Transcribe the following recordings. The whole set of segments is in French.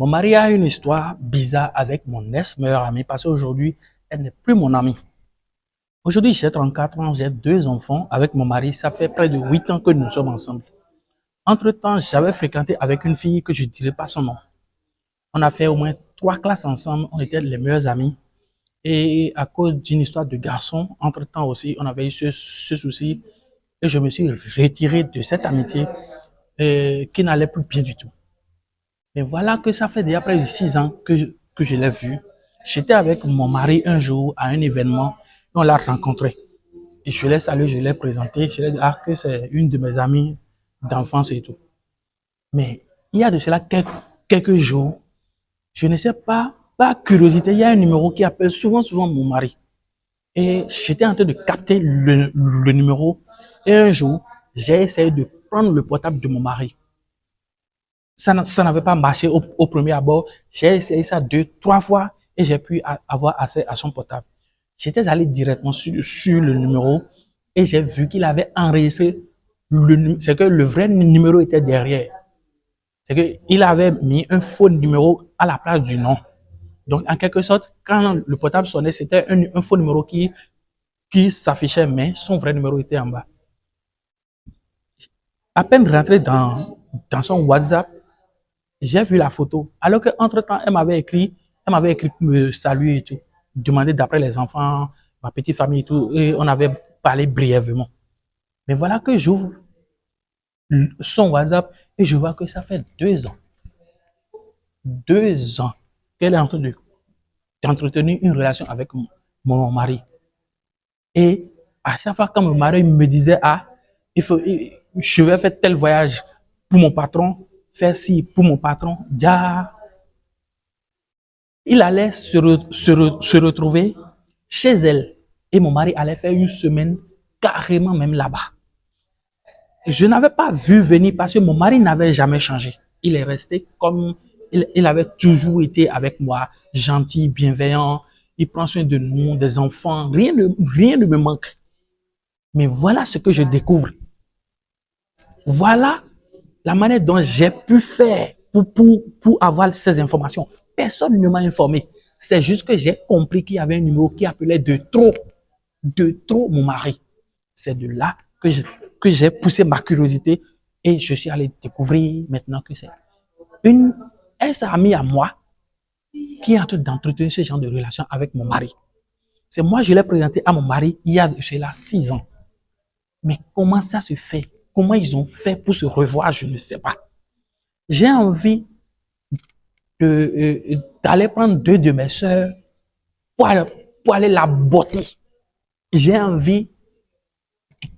Mon mari a une histoire bizarre avec mon ex-meilleure amie parce qu'aujourd'hui, elle n'est plus mon amie. Aujourd'hui, j'ai 34 ans, j'ai 2 enfants avec mon mari. Ça fait près de 8 ans que nous sommes ensemble. Entre-temps, j'avais fréquenté avec une fille que je ne dirai pas son nom. On a fait au moins 3 classes ensemble. On était les meilleurs amis. Et à cause d'une histoire de garçon, entre-temps aussi, on avait eu ce souci. Et je me suis retiré de cette amitié qui n'allait plus bien du tout. Mais voilà que ça fait déjà près de 6 ans que je l'ai vue. J'étais avec mon mari un jour à un événement et on l'a rencontré. Et je l'ai salué, je l'ai présenté, je lui ai dit que c'est une de mes amies d'enfance et tout. Mais il y a de cela quelques jours, je ne sais pas, par curiosité, il y a un numéro qui appelle souvent mon mari. Et j'étais en train de capter le numéro. Et un jour, j'ai essayé de prendre le portable de mon mari. Ça n'avait pas marché au premier abord. J'ai essayé ça 2, 3 fois et j'ai pu avoir accès à son portable. J'étais allé directement sur le numéro et j'ai vu qu'il avait enregistré c'est que le vrai numéro était derrière. C'est qu'il avait mis un faux numéro à la place du nom. Donc, en quelque sorte, quand le portable sonnait, c'était un faux numéro qui s'affichait, mais son vrai numéro était en bas. À peine rentré dans son WhatsApp, j'ai vu la photo. Alors qu'entre-temps, elle m'avait écrit pour me saluer et tout, demander d'après les enfants, ma petite famille et tout, et on avait parlé brièvement. Mais voilà que j'ouvre son WhatsApp et je vois que ça fait 2 ans, 2 ans qu'elle est en train d'entretenir une relation avec mon mari. Et à chaque fois quand mon mari me disait, ah, je vais faire tel voyage pour mon patron, faire ci pour mon patron, déjà, il allait se retrouver chez elle et mon mari allait faire une semaine carrément même là-bas. Je n'avais pas vu venir parce que mon mari n'avait jamais changé. Il est resté comme il avait toujours été avec moi, gentil, bienveillant. Il prend soin de nous, des enfants. Rien ne me manque. Mais voilà ce que je découvre. Voilà la manière dont j'ai pu faire pour avoir ces informations. Personne ne m'a informé. C'est juste que j'ai compris qu'il y avait un numéro qui appelait de trop mon mari. C'est de là que j'ai poussé ma curiosité et je suis allé découvrir maintenant que c'est une ex-amie à moi qui est en train d'entretenir ce genre de relation avec mon mari. C'est moi, je l'ai présenté à mon mari il y a de cela 6 ans. Mais comment ça se fait? Comment ils ont fait pour se revoir? Je ne sais pas. J'ai envie d'aller prendre 2 de mes sœurs pour aller la botter. J'ai envie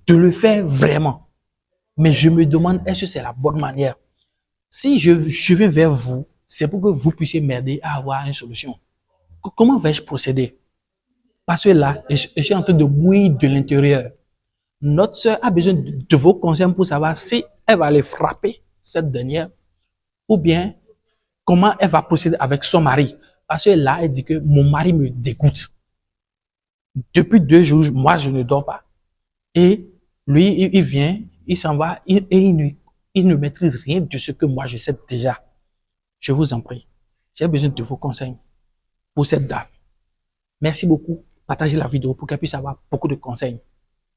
de le faire vraiment. Mais je me demande, est-ce que c'est la bonne manière? Si je viens vers vous, c'est pour que vous puissiez m'aider à avoir une solution. Comment vais-je procéder? Parce que là, je suis en train de bouillir de l'intérieur. Notre sœur a besoin de vos conseils pour savoir si elle va aller frapper cette dernière ou bien comment elle va procéder avec son mari. Parce que là, elle dit que mon mari me dégoûte. Depuis 2 jours, moi, je ne dors pas. Et lui, il vient, il s'en va et il ne maîtrise rien de ce que moi, je sais déjà. Je vous en prie. J'ai besoin de vos conseils pour cette dame. Merci beaucoup. Partagez la vidéo pour qu'elle puisse avoir beaucoup de conseils.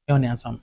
Et on est ensemble.